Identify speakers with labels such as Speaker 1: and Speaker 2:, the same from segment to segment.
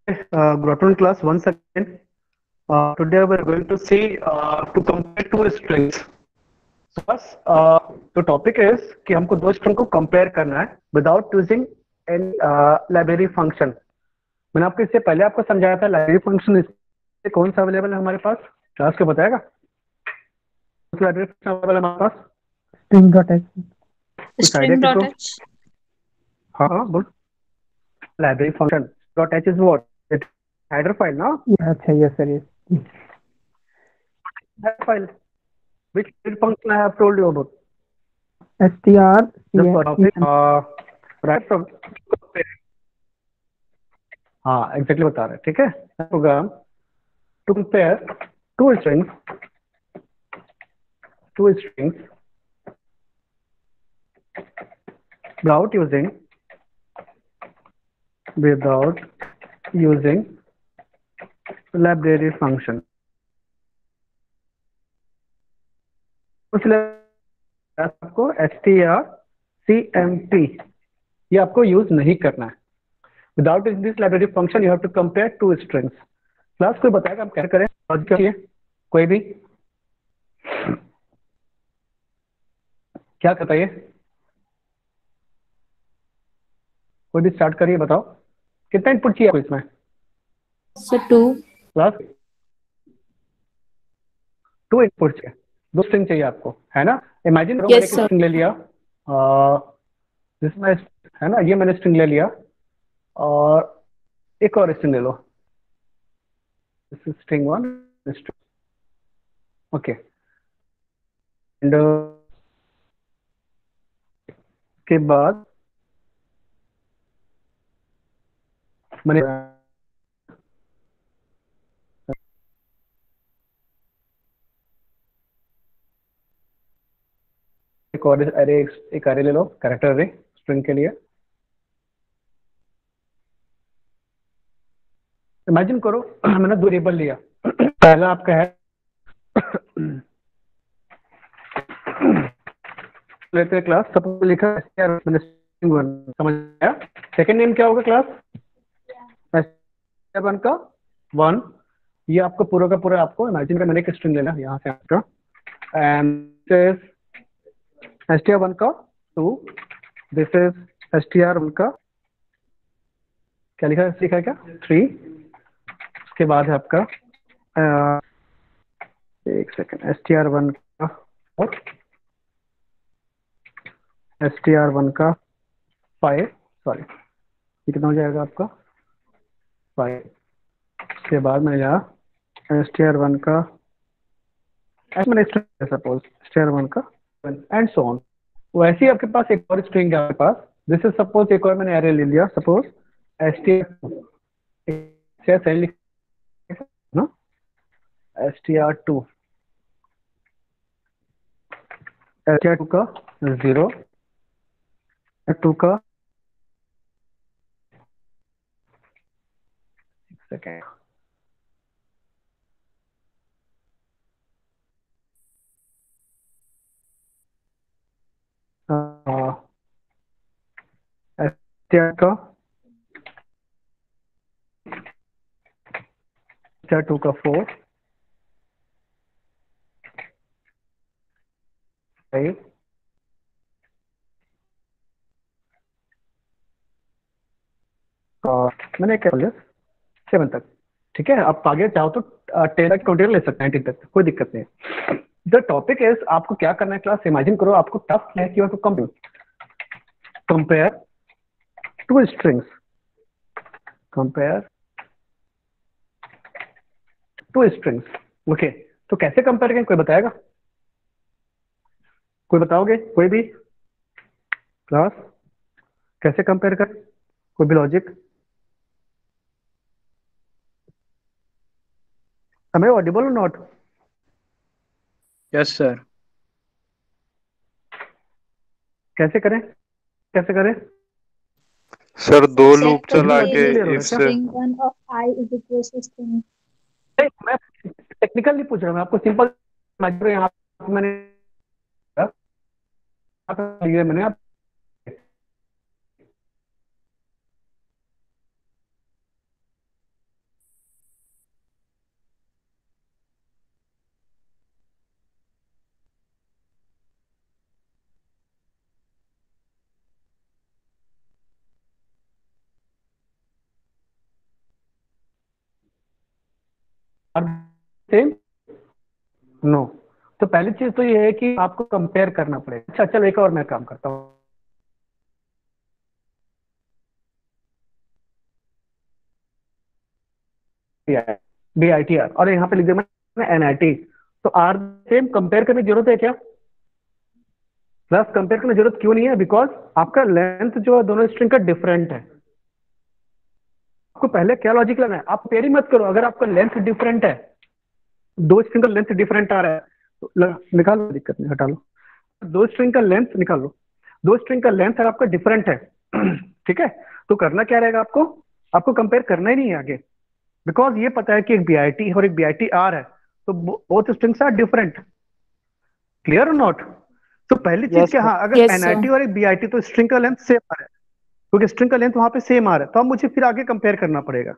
Speaker 1: Good afternoon, class. Once again, today we're going to see to compare two strings. So, class, the topic is कि हमको दो string को compare करना है without using any library function. मैंने आपको इससे पहले आपको समझाया था लाइब्रेरी फंक्शन इससे कौन सा अवेलेबल है हमारे पास, क्लास को बताएगा लाइब्रेरी फंक्शन अवेलेबल है हमारे पास
Speaker 2: string.h
Speaker 1: कुछ आइडिया किसको?
Speaker 2: string.h
Speaker 1: हाँ हाँ बोल. Library function dot H is what? Header file ना?
Speaker 3: अच्छा yes sir yes
Speaker 1: header file. Which function I have told you about?
Speaker 3: str
Speaker 1: The topic right from हाँ exactly बता रहे हैं. ठीक है. Program to compare two strings without using library function. आपको strcmp ये आपको यूज नहीं करना है. Without using this library function, you have to compare two strings. Class कोई बताएगा हम कैसे करें? कोई भी क्या बताइए? कोई भी स्टार्ट करिए, बताओ कितना इनपुट चाहिए आपको इसमें?
Speaker 2: so 2
Speaker 1: क्लास 2 इनपुट चाहिए, 2 स्ट्रिंग चाहिए आपको, है ना? इमेजिन करो
Speaker 2: Yes,
Speaker 1: मैंने एक
Speaker 2: sir.
Speaker 1: स्ट्रिंग ले लिया, जिसमें है ना, ये मैंने स्ट्रिंग ले लिया और एक और स्ट्रिंग ले लो. This is string 1 string. Okay. And के बाद मैंने एक और एक अरे ले लो, कैरेक्टर अरे स्ट्रिंग के लिए. इमेजिन करो मैंने 2 वेरिएबल लिया. पहला आपका है लेते हैं क्लास, सपोज लिखा मैंने स्ट्रिंग 1, समझ आया? सेकंड नेम क्या होगा क्लास? str1 का 1. ये आपको पूरा का पूरा आपको इमेजिन का मैंने एक स्ट्रिंग लेना यहाँ से आपका, एंड str1 का 2. दिस इज str1 का क्या लिखा है क्या? 3. उसके बाद है आपका एक सेकंड, str1 का 4, str1 का 5. सॉरी, ये कितना हो जाएगा आपका? 5. उसके बाद मैंने यहाँ str1 का मैंने सपोज str1 का एंड सो ऑन. वैसे ही आपके पास एक और स्ट्रिंग है आपके पास. दिस इज सपोज एक और मैंने एरे ले लिया, सपोज str2 ना, str2 का 0, 2 का सेकेंड str का str2 का 4, 5, और मैंने क्या बोला 7 तक. ठीक है. आप आगे चाहो तो 10 तक 20 ले सकते हैं, 10 तक कोई दिक्कत नहीं है. द टॉपिक इज आपको क्या करना है क्लास? इमेजिन करो आपको टास्क है कि आपको कंपेयर टू स्ट्रिंग्स, ओके. तो कैसे कंपेयर करें, कोई बताएगा? कोई बताओगे? कोई भी क्लास कैसे कंपेयर करें? कोई भी logic? Am I audible or not?
Speaker 4: Yes sir.
Speaker 1: कैसे करें?
Speaker 4: सर 2
Speaker 2: Check
Speaker 4: लूप
Speaker 2: करिए
Speaker 4: चला के
Speaker 1: clear हो रहा है
Speaker 4: इससे
Speaker 2: string 1 of I is equal to string.
Speaker 1: नहीं, मैं टेक्निकल नहीं पूछ रहा, मैं आपको सिंपल यहाँ मैंने आप सेम? नो। तो पहली चीज तो ये है कि आपको कंपेयर करना पड़ेगा। अच्छा चलो एक और मैं काम करता हूँ। BITR और यहाँ पे लिख दिया मैंने NIT। तो आर सेम कंपेयर करने की जरूरत है क्या? प्लस कंपेयर करने की जरूरत क्यों नहीं है? बिकॉज आपका लेंथ जो है दोनों स्ट्रिंग का डिफरेंट है। आपको पहले क्या लॉजिक लगाना है, आप कंपेयर ही मत करो। अगर आपका लेंथ डिफरेंट है, दो स्ट्रिंग का लेंथ डिफरेंट आ रहा है तो निकालो, दिक्कत नहीं, हटा लो। दो स्ट्रिंग का लेंथ निकाल लो। दो स्ट्रिंग का लेंथ अगर आपका डिफरेंट है ठीक है, तो करना क्या रहेगा आपको? आपको कंपेयर करना ही नहीं है आगे, बिकॉज ये पता है कि एक BIT और एक BITR है, तो both strings are different. Clear और नॉट? तो पहली चीज
Speaker 4: यस
Speaker 1: क्या,
Speaker 4: सर।
Speaker 1: हाँ अगर
Speaker 2: Yes, sir.
Speaker 1: NIT और एक BIT तो स्ट्रिंग का लेंथ सेम आ रहा है, क्योंकि स्ट्रिंग का लेंथ वहां पे सेम आ रहा है, तो अब मुझे फिर आगे कंपेयर करना पड़ेगा।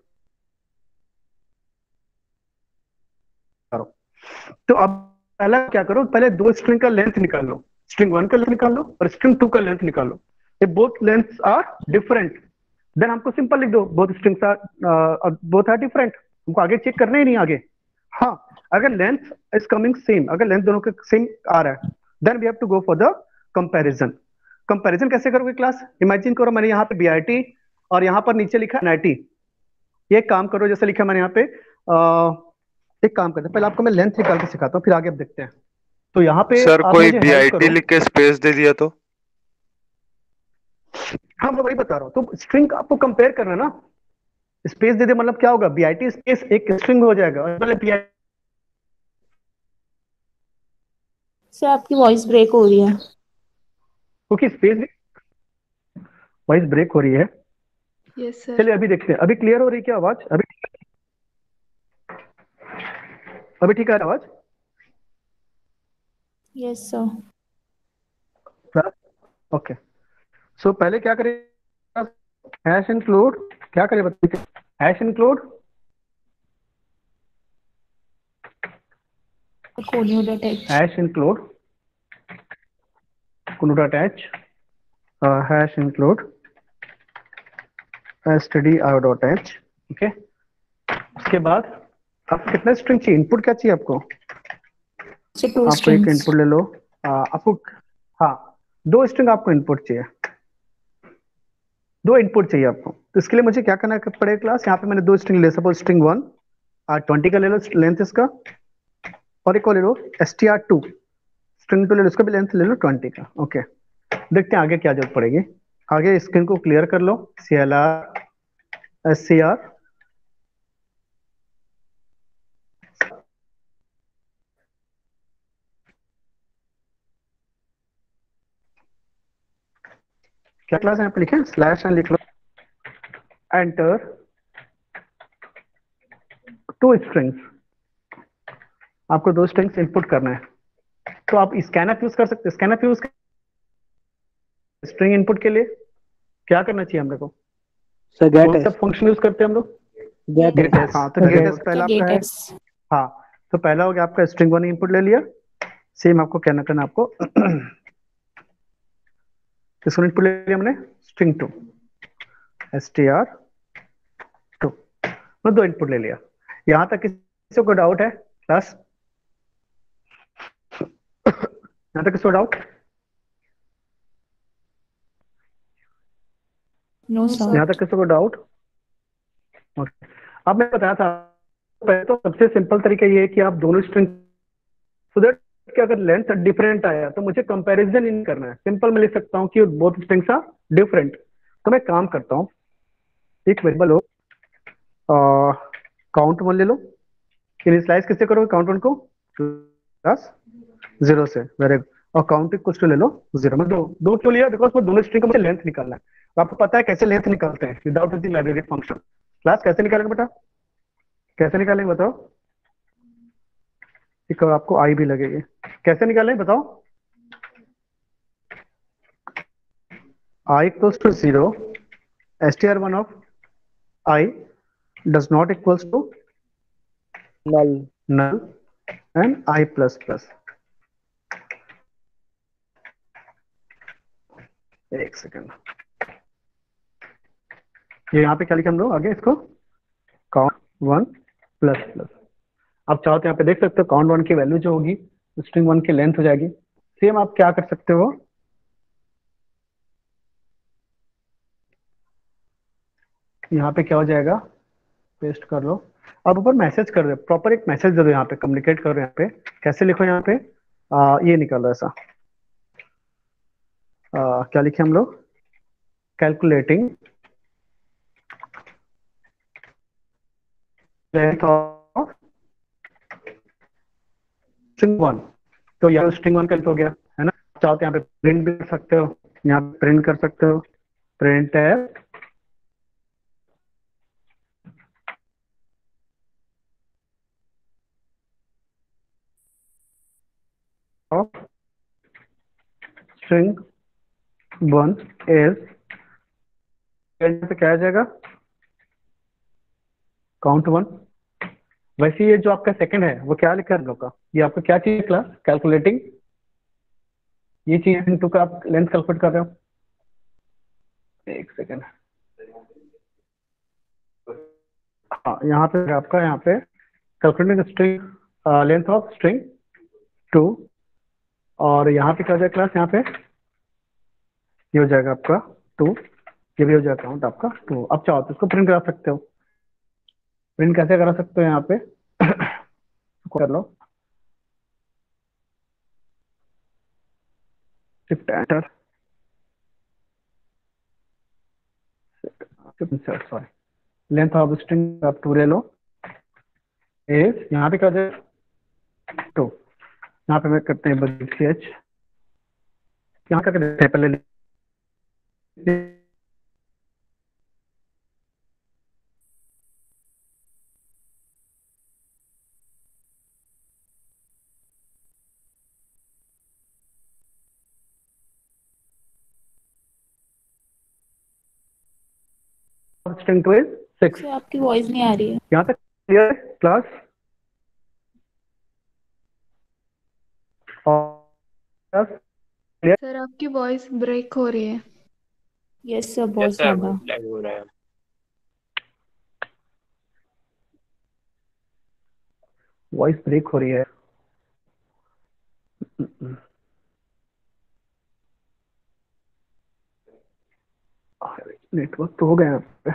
Speaker 1: करो। तो अब पहला क्या करो, पहले दो स्ट्रिंग का लेंथ निकाल लो। स्ट्रिंग 1 का लेंथ निकाल लो और स्ट्रिंग 2 का लेंथ निकाल लो। ये both lengths are different, then हमको सिंपल लिख दो both strings are both are different. हमको आगे चेक करना ही नहीं आगे। हाँ, अगर लेंथ इज कमिंग सेम, अगर लेंथ दोनों का सेम आ रहा है, then we have to go for the comparison. Comparison कैसे करोगे क्लास? इमेजिन करो मैंने यहाँ पे BIT और यहाँ पर नीचे लिखा NIT। ये एक काम करो, जैसे लिखा मैंने यहाँ पे एक काम करते हैं, पहले आपको मैं लेंथ निकाल के सिखाता हूँ, फिर आगे अब देखते हैं। तो यहाँ पे
Speaker 4: सर
Speaker 1: आप
Speaker 4: कोई
Speaker 1: मुझे हेल्प
Speaker 4: BIT
Speaker 1: करो।
Speaker 4: लिख के स्पेस दे दिया तो?
Speaker 1: हाँ मैं वही बता रहा हूँ, तो स्ट्रिंग आपको कंपेयर करना है ना। स्पेस दे दे मतलब क्या होगा, BIT स्पेस एक स्ट्रिंग हो जाएगा, और पहले BIT
Speaker 2: सर आपकी वॉइस ब्रेक हो रही है।
Speaker 1: क्योंकि स्पेस वॉइस ब्रेक हो रही है।
Speaker 5: Yes sir.
Speaker 1: चलिए अभी देखते हैं, अभी क्लियर हो रही है क्या आवाज? अभी ठीक है आवाज?
Speaker 2: Yes, sir.
Speaker 1: ओके। सो पहले क्या करें, हैश इंक्लूड, क्या करें बताइए? Hash include
Speaker 2: Conio.h.
Speaker 1: Hash include conio.h hash include stdio.h। Okay, उसके बाद आप कितना स्ट्रिंग चाहिए, इनपुट क्या चाहिए आपको?
Speaker 2: So two
Speaker 1: आपको एक
Speaker 2: strings.
Speaker 1: इनपुट ले लो। आपको, हाँ, दो स्ट्रिंग आपको इनपुट चाहिए, दो इनपुट चाहिए आपको। तो इसके लिए मुझे क्या करना पड़ेगा क्लास? यहाँ पे मैंने दो स्ट्रिंग ले, सपोज स्ट्रिंग 1 20 का ले लो लेंथ इसका, और एक और ले लो str2 स्ट्रिंग 2 ले लो, इसका भी लेंथ ले लो 20 का। ओके, देखते हैं आगे क्या जरूरत पड़ेगी। आगे स्क्रीन को क्लियर कर लो। CLR SCR क्या क्लास यहाँ पे लिखे, स्लैश एंड लिख लो, एंटर टू स्ट्रिंग्स। आपको दो स्ट्रिंग्स इनपुट करना है, तो आप स्कैनफ यूज कर सकते हैं। स्कैनफ यूज स्ट्रिंग इनपुट के लिए क्या करना चाहिए हम लोग को?
Speaker 4: सर
Speaker 1: कौन सा फंक्शन यूज करते हैं हम लोग?
Speaker 4: Get
Speaker 1: get. हाँ, तो गेट एस पहला आपका है।
Speaker 2: Get s.
Speaker 1: हाँ, तो पहला हो गया आपका स्ट्रिंग 1 इनपुट ले लिया। सेम आपको क्या करना आपको किसको इनपुट ले लिया हमने? स्ट्रिंग 2 str2, तो दो इनपुट ले लिया। यहां तक किसी को डाउट है क्लास? यहां तक किसी को डाउट?
Speaker 2: No, sir.
Speaker 1: यहां तक किसी को डाउट? अब मैं बताया था पहले, तो सबसे सिंपल तरीका ये है कि आप दोनों स्ट्रिंग, सो दैट कि अगर लेंथ डिफरेंट आया तो मुझे कंपैरिजन इन करना है। सिंपल मैं लिख सकता हूँ कि बोथ स्ट्रिंग्स आर डिफरेंट। तो मैं काम करता हूँ, एक वेरिएबल हो काउंट 1 ले लो। इनिशियलाइज किससे करोगे काउंट 1 को? प्लस 0 से, वेरी गुड। और काउंट इक्वल्स टू ले लो 0। मैं दो दो क्यों लिया? बिकॉज वो दोनों स्ट्रिंग का मुझे लेंथ निकालना है। तो आपको पता है कैसे लेंथ निकालते हैं without using library function. Class कैसे निकालेंगे बेटा, कैसे निकालेंगे बताओ? एक आपको आई भी लगेगी, कैसे निकालें बताओ? I equals to 0, str1 of I does not equals to
Speaker 4: null.
Speaker 1: null and I plus plus। एक सेकंड, ये यहाँ पे क्या लिखा हम लोग आगे इसको? Count 1 plus plus. आप चाहो तो यहाँ पे देख सकते हो काउंट 1 की वैल्यू जो होगी स्ट्रिंग 1 की लेंथ हो जाएगी। सेम आप क्या कर सकते हो, यहाँ पे क्या हो जाएगा, पेस्ट कर लो। अब ऊपर मैसेज कर दो, प्रॉपर एक मैसेज दे दो, यहाँ पे कम्युनिकेट करो। यहाँ पे कैसे लिखो, यहाँ पे ये निकालो ऐसा, क्या लिखे हम लोग, कैलकुलेटिंग लेंथ ऑफ स्ट्रिंग 1। तो यहाँ स्ट्रिंग 1 का लेंथ हो गया है ना। चाहो तो यहाँ पे प्रिंट भी कर सकते हो, यहाँ पे प्रिंट कर सकते हो, प्रिंट है ऑफ स्ट्रिंग 1 इज, पे क्या आ जाएगा, काउंट 1। वैसे ये जो आपका सेकंड है वो क्या लिखा है हम लोग का, ये आपका क्या चीज है क्लास, कैलकुलेटिंग, ये चीज इनटू का आप लेंथ कैलकुलेट कर रहे हो। एक सेकेंड, हाँ यहाँ पे आपका, यहाँ पे calculating string length of string 2, और यहाँ पे क्या हो जाएगा क्लास, यहाँ पे ये हो जाएगा आपका 2, ये भी हो जाएगा काउंट आपका 2। अब चाहो तो इसको प्रिंट करा सकते हो। प्रिंट कैसे करा सकते हो, यहाँ पे कर लो, shift enter, sorry, length of string आप 2 ले लो, इज यहाँ पे क्या हो जाएगा 2। यहाँ पे मैं करते हैं ch, यहाँ करके देखते हैं पहले, स्ट्रिंग 2 इज 6।
Speaker 2: सर आपकी वॉइस नहीं आ रही है।
Speaker 1: यहाँ तक क्लियर है क्लास? और
Speaker 5: सर आपकी वॉइस ब्रेक हो रही है।
Speaker 2: यस सर, बहुत ज्यादा।
Speaker 1: वॉइस ब्रेक हो रही है, नेटवर्क तो हो गया यहाँ पे।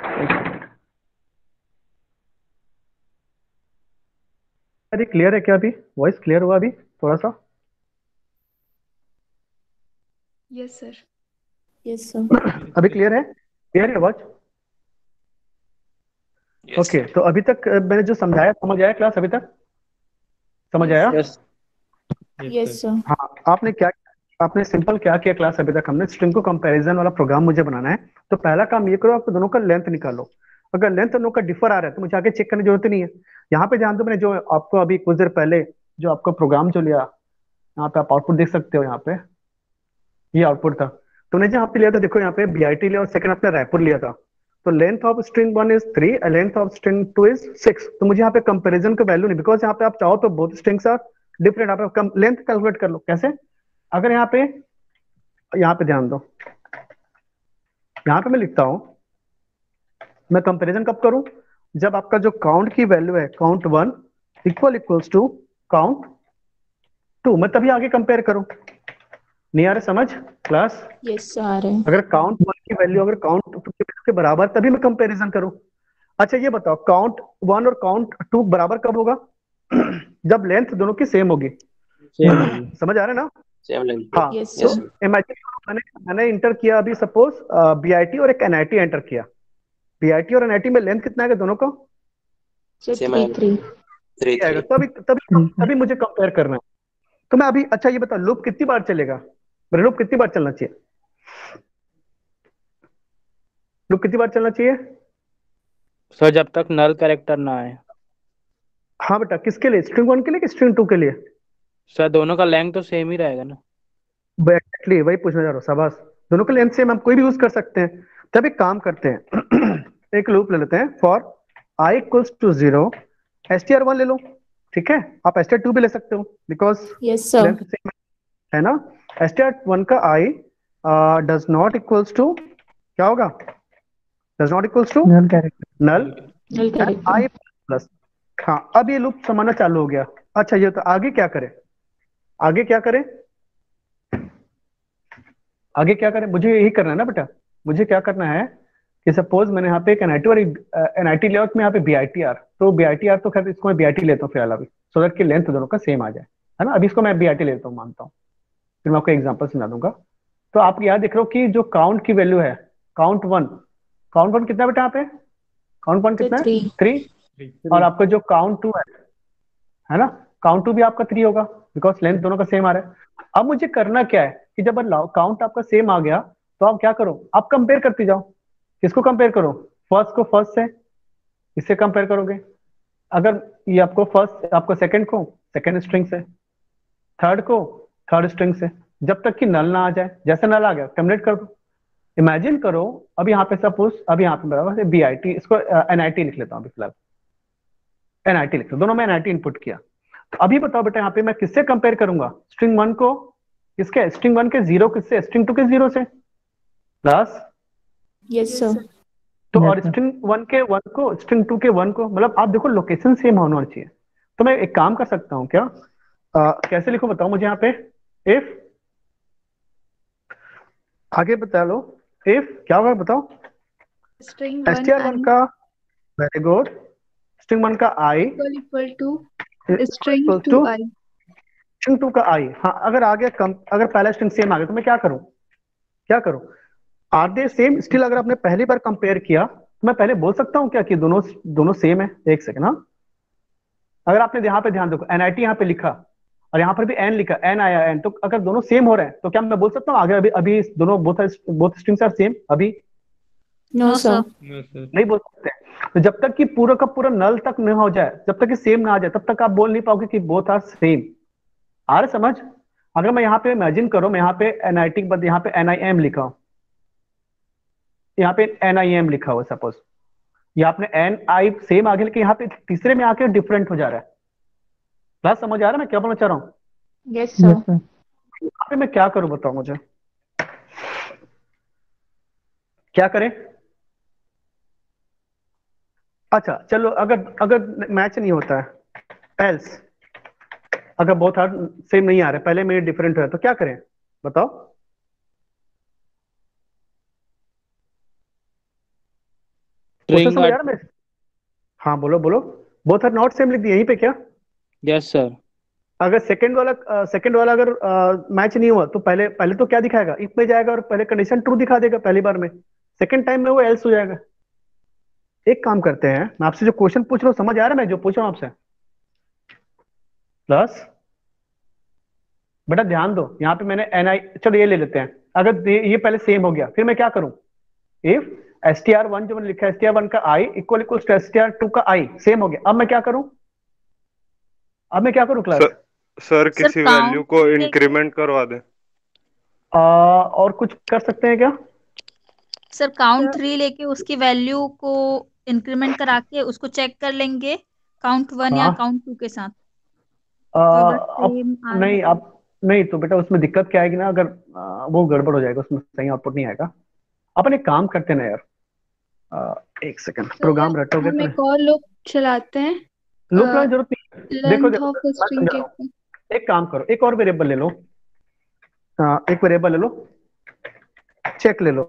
Speaker 1: अरे क्लियर है क्या अभी, वॉइस क्लियर हुआ अभी थोड़ा सा?
Speaker 5: Yes sir.
Speaker 2: Yes sir.
Speaker 1: अभी क्लियर है, क्लियर है आवाज? ओके, तो अभी तक मैंने जो समझाया, समझ आया क्लास अभी तक? समझ आया?
Speaker 4: Yes
Speaker 2: yes sir.
Speaker 1: हाँ, आपने क्या, आपने सिंपल क्या किया क्लास अभी तक, हमने स्ट्रिंग को कंपैरिजन वाला प्रोग्राम मुझे बनाना है। तो पहला काम ये करो, आप दोनों का लेंथ निकालो। अगर लेंथ दोनों का डिफर आ रहा है तो मुझे आगे चेक करने की जरूरत नहीं है। यहाँ पे ध्यान दो, मैंने जो आपको अभी कुछ देर पहले जो आपका प्रोग्राम जो लिया, यहाँ पे आप आउटपुट देख सकते हो, यहाँ पे ये आउटपुट था। तुमने जो यहाँ पे लिया था, देखो यहाँ पे BIT लिया और सेकंड आपने रायपुर लिया था। तो length of string 1 is 3, length of string 2 is 6। तो मुझे यहाँ पे कंपैरिजन का वैल्यू नहीं, बिकॉज यहाँ पे आप चाहो तो बोथ स्ट्रिंग्स आर डिफरेंट। आप लेंथ कैलकुलेट कर लो। कैसे? अगर यहाँ पे ध्यान दो, यहाँ पे मैं लिखता हूं, मैं कंपैरिजन कब करूं, जब आपका जो काउंट की वैल्यू है काउंट 1 इक्वल्स टू काउंट 2, मैं तभी आगे कंपेयर करूं। नहीं आ रहा समझ क्लास?
Speaker 2: यस सर, आ रहे हैं।
Speaker 1: अगर काउंट 1 की वैल्यू अगर काउंट 2 के बराबर, तभी मैं कंपैरिजन करूं। अच्छा ये बताओ, काउंट 1 और काउंट 2 बराबर कब होगा? जब लेंथ दोनों की सेम होगी। समझ आ रहा है ना?
Speaker 4: Same length.
Speaker 1: हाँ,
Speaker 2: यस
Speaker 1: तो
Speaker 2: सर।
Speaker 1: इमेजिन मैंने इंटर किया अभी, सपोज BIT और एक NIT एंटर किया। BIT और NIT में लेंथ कितना है दोनों का?
Speaker 2: Sir
Speaker 4: Same
Speaker 2: 3 3।
Speaker 1: आएगा, तभी तभी तभी मुझे कंपेयर करना है। तो मैं अभी, अच्छा ये बताओ, लूप कितनी बार चलेगा, मेरा लूप कितनी बार चलना चाहिए, लूप कितनी बार चलना चाहिए?
Speaker 6: सर जब तक नल कैरेक्टर ना आए।
Speaker 1: हाँ बेटा, किसके लिए, स्ट्रिंग 1 के लिए कि स्ट्रिंग 2 के लिए?
Speaker 6: सर दोनों का लेंथ तो सेम ही रहेगा ना।
Speaker 1: एग्जैक्टली वही पूछना चाह रहा हूँ, शाबाश। दोनों के लेंथ सेम, हम कोई भी यूज कर सकते हैं। तब एक काम करते हैं एक लूप ले लेते हैं, for I equals to 0 str1 ले लो, ठीक है? आप str2 भी ले सकते हो, because
Speaker 2: yes sir.
Speaker 1: Length same है ना। str1 का I does not equals to, क्या होगा, does not equals to
Speaker 3: null character.
Speaker 1: Null
Speaker 2: null
Speaker 1: and I
Speaker 2: character.
Speaker 1: Plus, हाँ, अब ये लूप समाना चालू हो गया। अच्छा, ये तो आगे क्या करें? आगे क्या करें? आगे क्या करें? मुझे यही करना है ना बेटा। मुझे क्या करना है कि सपोज मैंने यहाँ पे एक एनआईटी और एनआईटी लिया और मैं यहाँ पे बीआईटीआर, तो बीआईटीआर तो खैर इसको मैं बीआईटी लेता हूँ फिलहाल अभी, सो दैट की लेंथ दोनों का सेम आ जाए, है ना। अभी इसको मैं बीआईटी लेता हूँ, मानता हूँ। फिर मैं आपको एग्जांपल समझा दूंगा। तो आप यहाँ देख रहे हो कि जो काउंट की वैल्यू है, काउंट वन कितना बेटा यहाँ पे? काउंट वन
Speaker 2: तो
Speaker 1: कितना है?
Speaker 2: 3।
Speaker 1: 3। और आपका जो काउंट टू है ना, काउंट टू भी आपका 3 होगा, बिकॉज लेंथ दोनों का सेम आ रहा है। अब मुझे करना क्या है कि जब काउंट आपका सेम आ गया तो आप क्या करो, आप कंपेयर करते जाओ। किसको कंपेयर करो? फर्स्ट को फर्स्ट से, इससे कंपेयर करोगे। अगर ये आपको फर्स्ट, आपको सेकंड को सेकंड स्ट्रिंग से, थर्ड को थर्ड स्ट्रिंग से, जब तक कि नल ना आ जाए। जैसे नल आ गया टर्मिनेट कर दो। इमेजिन करो, अब यहाँ पे सपोज, अब यहाँ पे बराबर बी आई टी, इसको एनआईटी लिख लेता हूँ अभी फिलहाल। एनआईटी लिख लो, दोनों में एनआईटी इनपुट किया। तो अभी बताओ बेटा, यहाँ पे मैं किससे कंपेयर करूंगा? स्ट्रिंग वन को किसके? स्ट्रिंग वन के जीरो किससे? स्ट्रिंग टू के जीरो से, प्लस।
Speaker 2: Yes sir.
Speaker 1: तो
Speaker 3: Yes,
Speaker 1: और
Speaker 3: sir.
Speaker 1: स्ट्रिंग वन के वन को, स्ट्रिंग टू के वन को, मतलब आप देखो लोकेशन सेम होना चाहिए। तो मैं एक काम कर सकता हूँ क्या? कैसे लिखो बताओ मुझे यहाँ पे। इफ, आगे बता लो। इफ क्या होगा बताओ?
Speaker 5: String one
Speaker 1: STR one
Speaker 5: I
Speaker 1: का, वेरी गुड, स्ट्रिंग वन का I
Speaker 5: equal to string
Speaker 1: equals
Speaker 5: to
Speaker 1: two
Speaker 5: I.
Speaker 1: String two का आई। हाँ, अगर आगे कम, अगर पहला स्ट्रिंग सेम आ गया तो मैं क्या करूं? क्या करूं? Are they same? स्टिल अगर आपने पहली बार कंपेयर किया तो मैं पहले बोल सकता हूं क्या कि दोनों दोनों सेम है? एक सेकंड, हाँ। अगर आपने यहाँ पे ध्यान देखो, एनआईटी यहाँ पे लिखा और यहाँ पर भी एन लिखा, एन आया एन, तो अगर दोनों सेम हो रहे हैं तो क्या मैं बोल सकता हूँ आगे अभी अभी दोनों बोथ स्ट्रिंग्स आर सेम? अभी
Speaker 2: नो सर।
Speaker 1: नहीं बोल सकते। तो जब तक कि पूरा का पूरा नल तक न हो जाए, जब तक कि सेम ना आ जाए, तब तक आप बोल नहीं पाओगे कि बोथ आर सेम। आ रहा समझ? अगर मैं यहाँ पे इमेजिन करो, मैं यहाँ पे एनआईटी के बाद यहाँ पे एनआईएम लिखा हूं, यहाँ पे एनआईएम लिखा हुआ सपोज, या आपने एन आई सेम आ गया, लेकिन यहाँ पे तीसरे में आके डिफरेंट हो जा रहा है। क्लास समझ आ रहा है मैं क्या बोलना चाह रहा हूँ?
Speaker 2: Yes
Speaker 3: Yes,
Speaker 2: sir.
Speaker 3: sir.
Speaker 1: यहाँ पे मैं क्या करूं बताओ मुझे, क्या करें? अच्छा चलो, अगर अगर मैच नहीं होता है, एल्स अगर बहुत हार्ड सेम नहीं आ रहे, पहले में डिफरेंट है, तो क्या करें बताओ? Question
Speaker 6: string.
Speaker 1: समझ आ रहा है मैं? हाँ बोलो बोलो। बोथ आर नॉट सेम लिख दिया यहीं पे क्या?
Speaker 6: Yes sir.
Speaker 1: अगर सेकंड वाला अगर मैच नहीं हुआ तो पहले पहले तो क्या दिखाएगा? इफ में जाएगा और पहले कंडीशन ट्रू दिखा देगा पहली बार में, सेकंड टाइम में वो एल्स हो जाएगा। एक काम करते हैं, मैं आपसे जो क्वेश्चन पूछ रहा हूँ समझ आ रहा है मैं जो पूछ रहा हूँ आपसे? प्लस बेटा ध्यान दो, यहाँ पे मैंने एन आई, चलो ये ले लेते हैं। अगर ये पहले सेम हो गया, फिर मैं क्या करूं? If S T R one जो मैंने लिखा है, एस टी आर वन का I equal equal to S T R two का आई सेम हो गया। अब मैं क्या करूं? अब मैं क्या करूं क्लास?
Speaker 4: सर सर किसी वैल्यू
Speaker 7: काउंट
Speaker 4: को
Speaker 7: लेके
Speaker 4: इंक्रीमेंट करवा दें।
Speaker 1: और कुछ कर सकते हैं क्या?
Speaker 7: सर काउंट 3 लेके उसकी वैल्यू को इंक्रीमेंट करा के उसको चेक कर लेंगे काउंट 1 या
Speaker 1: हाँ।
Speaker 7: काउंट 2 के साथ।
Speaker 1: आ,
Speaker 7: तो अगर
Speaker 1: अब
Speaker 7: सेम आ रहा
Speaker 1: नहीं,
Speaker 7: है
Speaker 1: अब नहीं तो बेटा उसमें दिक्कत क्या आएगी ना, अगर वो गड़बड़ हो जाएगा, उसमें सही आउटपुट नहीं आएगा। अपन एक काम करते हैं ना यार, एक सेकंड,
Speaker 5: तो
Speaker 1: प्रोग्राम रटोगे
Speaker 5: हम
Speaker 1: तो
Speaker 5: एक और लूप चलाते हैं
Speaker 1: लूप लाने की जरूरत नहीं है। देखो
Speaker 5: लेंथ
Speaker 1: देखो
Speaker 5: ऑफ
Speaker 1: मैं
Speaker 5: स्ट्रिंग
Speaker 1: समझा
Speaker 5: के
Speaker 1: रहा हूँ, एक काम करो, एक और वेरिएबल ले लो। एक वेरिएबल ले लो, चेक ले लो।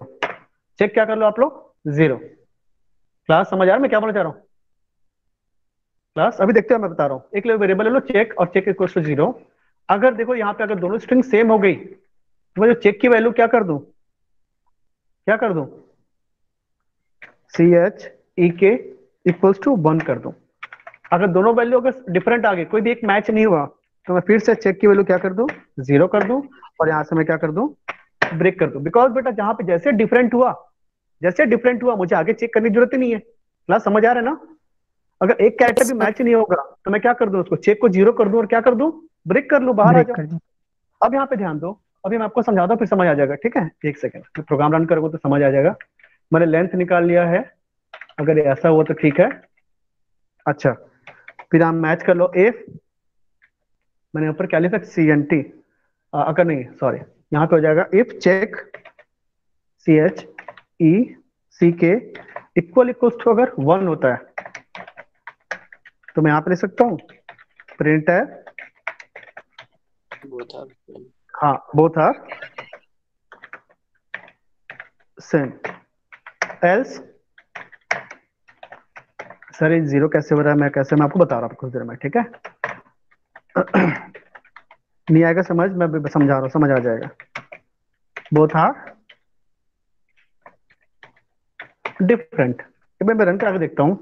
Speaker 1: चेक क्या कर लो आप लोग? 0। क्लास समझ आ रहा है मैं क्या बोलना चाह रहा हूँ? क्लास अभी देखते हो, मैं बता रहा हूँ। एक वेरिएबल ले लो चेक, और चेक इक्वल टू 0। अगर देखो यहाँ पे अगर दोनों स्ट्रिंग सेम हो गई तो मैं जो चेक की वैल्यू क्या कर दूं? क्या कर दूं? सी एच ई के इक्वल्स टू 1 कर दूं। अगर दोनों वैल्यू अगर डिफरेंट आ गई, कोई भी एक मैच नहीं हुआ, तो मैं फिर से चेक की वैल्यू क्या कर दूं? 0 कर दूं, और यहां से मैं क्या कर दूं? ब्रेक कर दूं। बिकॉज बेटा जहां पे जैसे डिफरेंट हुआ मुझे आगे चेक करने की जरूरत ही नहीं है। क्लास समझ आ रहा है ना? अगर एक कैरेक्टर भी मैच नहीं होगा तो मैं क्या कर दूं? उसको चेक को 0 कर दूं और क्या कर दूं? ब्रेक कर लूं, बाहर आ
Speaker 3: ब्रेक
Speaker 1: जाओ।
Speaker 3: कर दो.
Speaker 1: अब यहाँ पे ध्यान दो, अभी मैं आपको समझाता हूँ फिर समझ आ जाएगा, ठीक है? एक सेकंड, प्रोग्राम रन करोगे तो समझ आ जाएगा। मैंने लेंथ निकाल लिया है, अगर ऐसा हुआ तो ठीक है। अच्छा, फिर आप मैच कर लो। इफ मैंने ऊपर क्या लिखा? सी एन टी, अगर नहीं सॉरी, यहाँ पे हो जाएगा if check C H E C K equal to, अगर 1 होता है तो मैं यहाँ पे लिख सकता हूँ प्रिंट है, हाँ both are same, else sir ये जीरो कैसे हो रहा है, मैं आपको बता रहा हूँ कुछ देर में, ठीक है। नहीं आएगा समझ, मैं भी समझा रहा हूँ, समझ आ जाएगा। Both are different. मैं रन करा के देखता हूँ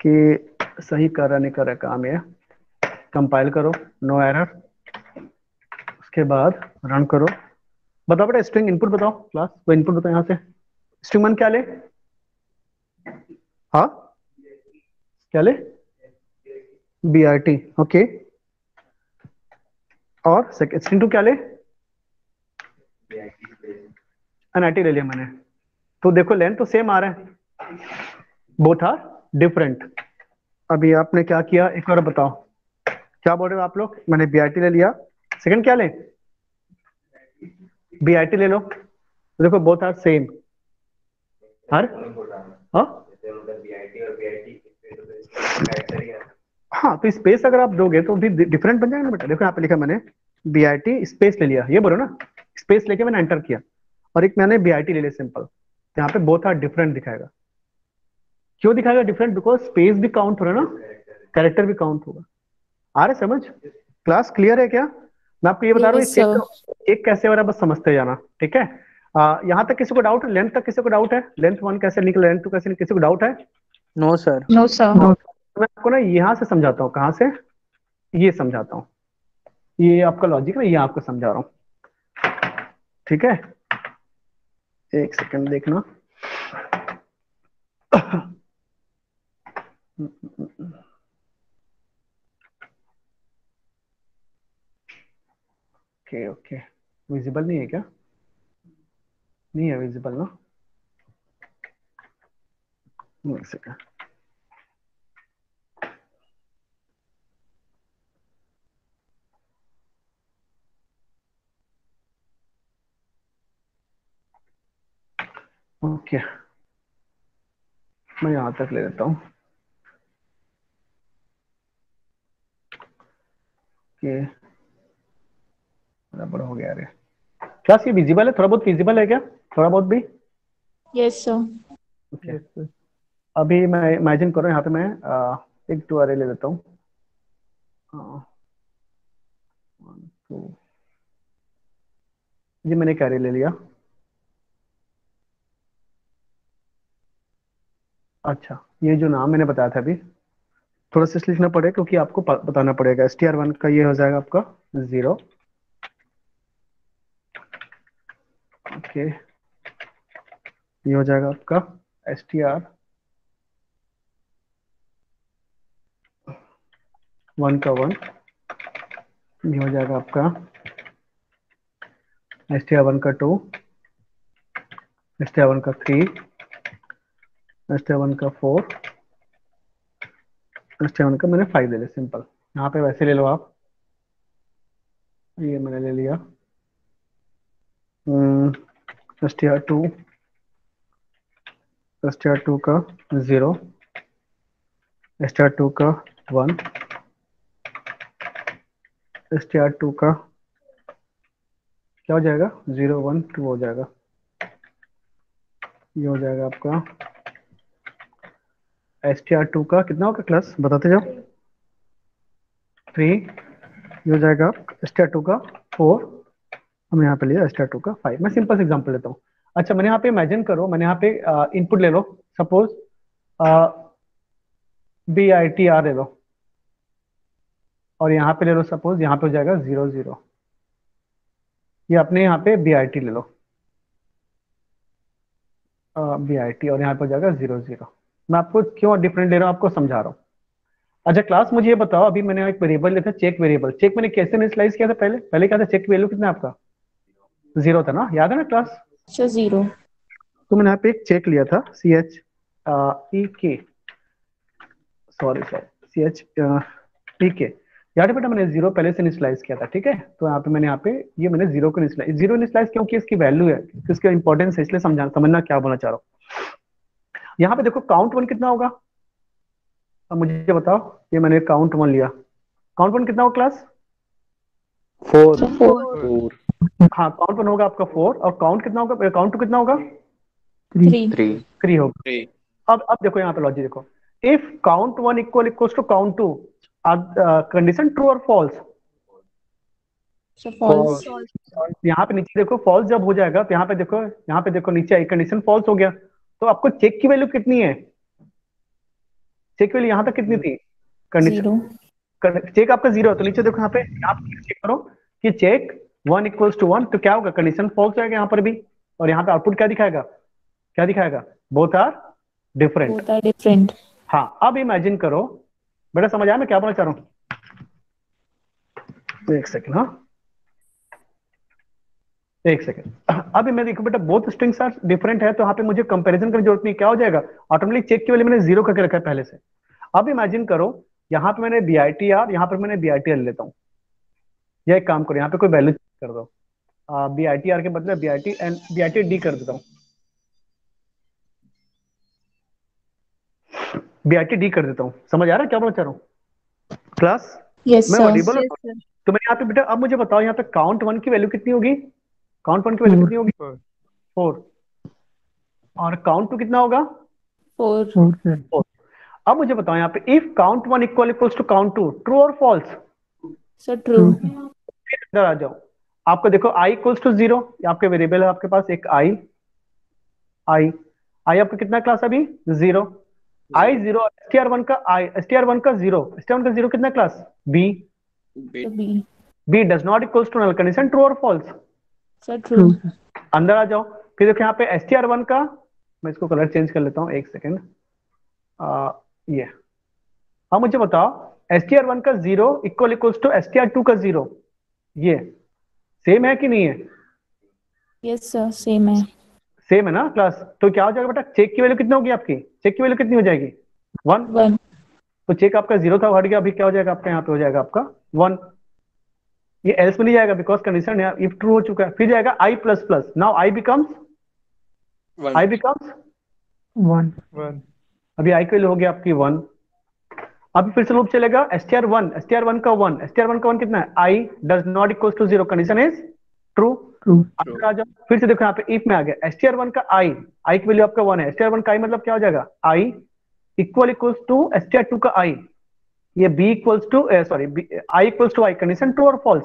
Speaker 1: कि सही कर रहा नहीं कर रहा काम ये। कंपाइल करो, नो एरर, उसके बाद रन करो। बताओ बेटा स्ट्रिंग इनपुट बताओ, क्लास वो इनपुट बताओ यहाँ से। स्ट्रिंग वन क्या ले, हाँ क्या ले, BRT, ओके। और स्ट्रिंग टू क्या ले, NIT ले लिया मैंने। तो देखो लेंथ तो सेम आ रहा है, बोथ आर डिफरेंट। अभी आपने क्या किया एक बार बताओ, क्या बोल रहे हो आप लोग। मैंने BRT ले लिया, सेकंड क्या ले, BRT ले लो, तो देखो बोथ आर सेम। हर हाँ तो स्पेस अगर आप दोगे तो भी डिफरेंट बन जाएगा ना बेटा। देखो यहाँ पे लिखा मैंने BRT स्पेस ले लिया, ये बोलो ना, स्पेस लेके मैंने एंटर किया, और एक मैंने BRT ले लिया सिंपल। तो यहाँ पे बोथ आर डिफरेंट दिखाएगा। क्यों दिखाएगा डिफरेंट, बिकॉज स्पेस भी काउंट हो रहा है ना, कैरेक्टर भी काउंट होगा। आ रहा है समझ, क्लास क्लियर है क्या। मैं आपको ये बता रहा हूँ
Speaker 2: Yes, sir.
Speaker 1: एक कैसे हो रहा है बस समझते जाना, ठीक है। यहाँ तक किसी को डाउट है, लेंथ तक किसी को डाउट है, लेंथ वन कैसे निकला, लेंथ टू कैसे निकला, किसी को डाउट है।
Speaker 6: No sir.
Speaker 2: No, sir.
Speaker 1: मैं आपको ना यहाँ से समझाता हूँ, कहाँ से, ये समझाता हूँ, ये आपका लॉजिक है, ये आपको समझा रहा हूँ, ठीक है। एक सेकंड देखना। ओके ओके, विजिबल नहीं है क्या, नहीं है विजिबल ना, एक सेकंड। ओके मैं यहां तक ले लेता हूँ कि बराबर हो गया। अरे क्या ये विजिबल है, थोड़ा बहुत विजिबल है क्या, थोड़ा बहुत भी।
Speaker 2: Yes, sir.
Speaker 1: ओके अभी मैं इमेजिन कर रहा हूँ यहाँ पे मैं एक टू अरे ले लेता हूँ, 1 2, जी मैंने एक अरे ले लिया। अच्छा ये जो नाम मैंने बताया था अभी, थोड़ा सा इसलिए लिखना पड़ेगा क्योंकि आपको बताना पड़ेगा। str1 का ये हो जाएगा आपका 0, ओके ये हो जाएगा आपका str1 का 1, ये हो जाएगा आपका str1 का 2, str1 का 3, str1 का 4, str1 का मैंने 5 ले लिया सिंपल। यहाँ पे वैसे ले लो आप, ये मैंने ले लिया str2, str2 का 0, str2 का 1, str2 का क्या हो जाएगा 0 1 2 हो जाएगा। ये हो जाएगा आपका str2 का कितना होगा क्लास बताते जाओ, 3, ये हो जाएगा str2 का 4, हम यहाँ पे लिया str2 का 5। मैं सिंपल एग्जांपल लेता हूँ। अच्छा मैंने यहाँ पे इमेजिन करो, मैंने यहाँ पे इनपुट ले लो, सपोज BITR ले लो, और यहाँ पे ले लो सपोज यहाँ पे हो जाएगा 0 0, ये अपने यहाँ पे BIT ले लो, BIT, और यहाँ पे हो जाएगा 0 0। मैं आपको क्यों डिफरेंट ले रहा हूँ आपको समझा रहा हूँ। अच्छा क्लास मुझे ये बताओ, अभी मैंने एक वेरिएबल लिया था चेक वेरिएबल, चेक मैंने कैसे इनिशियलाइज किया था, पहले क्या था, चेक वैल्यू कितना आपका 0 था ना, याद है ना क्लास।
Speaker 2: Sir, 0.
Speaker 1: तो मैंने यहाँ पे एक चेक लिया था CHEK, सॉरी CHEK, याद है बेटा, मैंने 0 पहले से इनिशियलाइज किया था, ठीक है। तो यहाँ पे ये मैंने 0 को इनिशियलाइज क्योंकि इसकी वैल्यू है, इसका इंपॉर्टेंस है, इसलिए समझना क्या बोलना चाह रहा हूँ। यहाँ पे देखो काउंट 1 कितना होगा, अब मुझे बताओ, ये मैंने काउंट 1 लिया, काउंट 1 कितना होगा क्लास?
Speaker 6: 4
Speaker 2: सर 4
Speaker 4: 4
Speaker 1: हाँ, काउंट 1 होगा आपका 4, और काउंट कितना होगा, काउंट 2 कितना होगा?
Speaker 2: 3
Speaker 6: 3
Speaker 1: 3 होगा।
Speaker 4: 3
Speaker 1: अब देखो यहाँ पे लॉजिक देखो, if count 1 equals to count 2, condition true और फॉल्स?
Speaker 2: सर फॉल्स
Speaker 1: यहाँ पे नीचे देखो फॉल्स जब हो जाएगा तो यहाँ पे देखो नीचे आई कंडीशन फॉल्स हो गया, तो आपको चेक की वैल्यू कितनी है? चेक की वैल्यू यहाँ तक कितनी थी? कंडीशन
Speaker 2: 0
Speaker 1: चेक आपका 0 है, तो नीचे देखो यहाँ पे आप चेक करो कि चेक 1 इक्वल्स टू 1, तो क्या होगा, कंडीशन फॉल्स आएगा यहाँ पर भी, और यहाँ पे आउटपुट क्या दिखाएगा? क्या दिखाएगा? Both are different.
Speaker 2: Both are different.
Speaker 1: हाँ, अब इमेजिन करो, बेटा समझ आया मैं क्या बोलना चाह रहा हूँ? एक सेकंड, हाँ एक सेकंड। अब मैं देखो बेटा, बोथ स्ट्रिंग्स आर डिफरेंट है, तो यहाँ पे मुझे कंपैरिजन करने की जरूरत नहीं, क्या हो जाएगा ऑटोमेटिक, चेक की वैल्यू मैंने 0 करके रखा है पहले से। अब इमेजिन करो, यहाँ पे मैंने BITR, यहाँ पर मैंने BITR लेता हूँ, या एक काम करो यहाँ पे कोई वैल्यू कर दो, BITR के बदले BITD कर देता हूँ, BITD कर देता हूँ। समझ आ रहा है क्या बोलना चाह रहा हूँ क्लास?
Speaker 2: यस
Speaker 1: मैं
Speaker 2: सर।
Speaker 1: ऑडिबल?
Speaker 5: Yes sir.
Speaker 1: तो मैंने यहाँ पे बेटा, अब मुझे बताओ यहाँ पे काउंट 1 की वैल्यू कितनी होगी? काउंट 1 की वैल्यू
Speaker 3: 4
Speaker 1: कितनी होगी? 4। और काउंट 2 कितना होगा?
Speaker 2: 4
Speaker 3: 4 सर।
Speaker 1: 4। अब मुझे बताओ यहाँ पे, if count 1 equals to count 2, true और फॉल्स?
Speaker 2: Sir true.
Speaker 3: ट्रू
Speaker 1: फिर इधर आ जाओ, आपको देखो i इक्वल्स टू 0, आपके वेरिएबल है आपके पास एक i, i आपका कितना क्लास अभी? 0। i 0, str1 का i, str1 का 0, str1 का 0 कितना क्लास? b,
Speaker 2: तो B.
Speaker 1: b does not equals to null, condition true और false?
Speaker 2: Sir
Speaker 3: true
Speaker 2: true.
Speaker 3: Sir.
Speaker 1: अंदर आ जाओ, फिर देखो यहाँ पे str1 का, मैं इसको कलर चेंज कर लेता हूँ, एक सेकेंड, ये। अब मुझे बताओ, str1 का 0 इक्वल्स टू str2 का 0, ये सेम है कि नहीं है?
Speaker 2: यस सर सेम है।
Speaker 1: सेम है ना क्लास? तो क्या हो जाएगा बेटा, चेक की वैल्यू कितनी होगी आपकी? चेक की वैल्यू कितनी हो जाएगी? 1।
Speaker 2: 1
Speaker 1: तो चेक आपका 0 था, हट गया, अभी क्या हो जाएगा आपका, यहाँ पे हो जाएगा आपका 1। ये एल्स में नहीं जाएगा, बिकॉज कंडीशन इफ ट्रू हो चुका है। फिर जाएगा i plus plus, now i becomes
Speaker 3: 1
Speaker 1: अभी i की वैल्यू हो गया आपकी 1। अभी फिर से लूप चलेगा, str1 का 1 कितना है? i does not equal to 0, condition is true.
Speaker 3: True
Speaker 1: अंदर आ जाओ, फिर से देखो यहाँ पे इफ में आ गया, str1 का i की वैल्यू आपका 1 है, str1 का i मतलब क्या हो जाएगा? i इक्वल्स टू str2 का i, ये b equals to sorry i equals to i, condition true और false?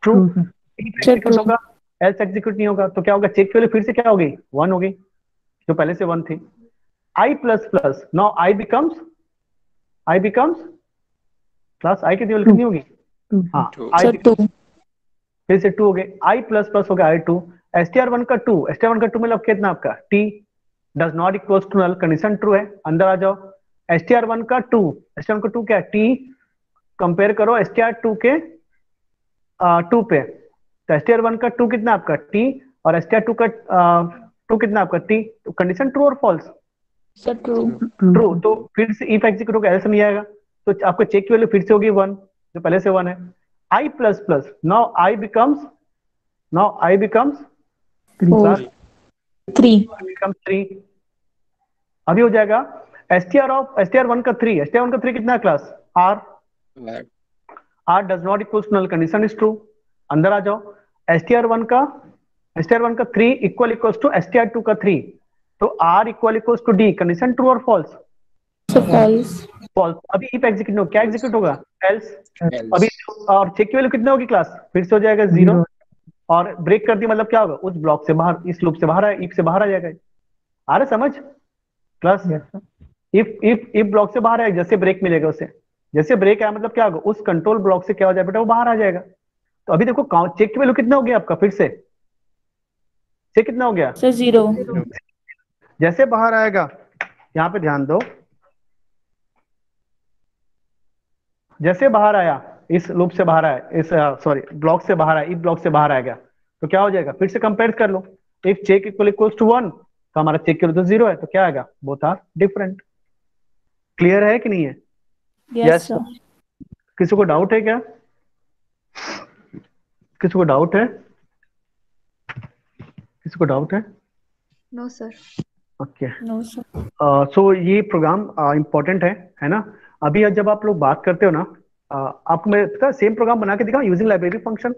Speaker 1: True.
Speaker 3: True sir.
Speaker 1: Execute होगा, एल्स एग्जीक्यूट नहीं होगा, तो क्या होगा, चेक की वैल्यू फिर से क्या हो गई? 1 हो गई, जो पहले से 1 थी। i plus plus, now i becomes class, i की वैल्यू कितनी होगी?
Speaker 3: ट्रू
Speaker 1: हाँ, i
Speaker 2: सर 2
Speaker 1: फिर से 2 हो गए, i प्लस प्लस हो गया i2, str1 का 2 मतलब कितना आपका? t does not equals to null, condition true है। अंदर आ जाओ, str1 का 2 क्या है? t कंपेयर करो str2 के 2 पे, तो str1 का 2 कितना आपका? t, और str2 का 2 कितना आपका? t, तो कंडीशन ट्रू और फॉल्स?
Speaker 2: Sir true.
Speaker 1: ट्रू। तो फिर से इफ एग्जीक्यूट होगा, एल्स नहीं आएगा, तो आपको चेक की वैल्यू फिर से होगी 1, जो पहले से 1 है। i plus plus, now i becomes
Speaker 2: 4 3
Speaker 1: 3, अभी हो जाएगा str1 का 3 कितना है class? r does not equal to null, condition is true. अंदर आ जाओ, str1 का 3 इक्वल्स टू str2 का 3, तो r equals to d, condition true और फॉल्स?
Speaker 2: Sir false.
Speaker 1: फॉल्स। अभी इफ एग्जीक्यूट होगा, क्या एग्जीक्यूट होगा? एल्स। अभी और चेक की वैल्यू कितनी होगी क्लास? फिर से हो जाएगा 0, और ब्रेक कर दिया मतलब क्या होगा? उस ब्लॉक से बाहर, इस लूप से बाहर है, इफ से बाहर आ जाएगा। आ रहा समझ class?
Speaker 3: Yes sir.
Speaker 1: If block से बाहर आएगा, जैसे ब्रेक मिलेगा उसे, जैसे ब्रेक आया मतलब क्या होगा? उस कंट्रोल ब्लॉक से क्या हो जाएगा बेटा? वो बाहर आ जाएगा। तो अभी देखो चेक की वैल्यू कितना हो गया आपका? फिर से चेक कितना हो गया?
Speaker 2: सर 0
Speaker 1: जैसे बाहर आएगा, यहाँ पे ध्यान दो, जैसे बाहर आया, इस लूप से बाहर आया, इस सॉरी ब्लॉक से बाहर आया, इस ब्लॉक से बाहर आ गया, तो क्या हो जाएगा? फिर से कंपेयर कर लो, इफ चेक इक्वल्स टू 1, तो हमारा चेक की तो 0 है, तो क्या आएगा? Both are different. क्लियर है कि नहीं है?
Speaker 2: Yes sir.
Speaker 1: किसी को डाउट है क्या? किसी को डाउट है? किसी को डाउट है?
Speaker 5: No sir.
Speaker 1: Okay.
Speaker 2: No, sir.
Speaker 1: So ये प्रोग्राम इम्पोर्टेंट है ना। अभी जब आप लोग बात करते हो ना, आपको मैं पता सेम प्रोग्राम बना के दिखाऊं यूजिंग लाइब्रेरी फंक्शन,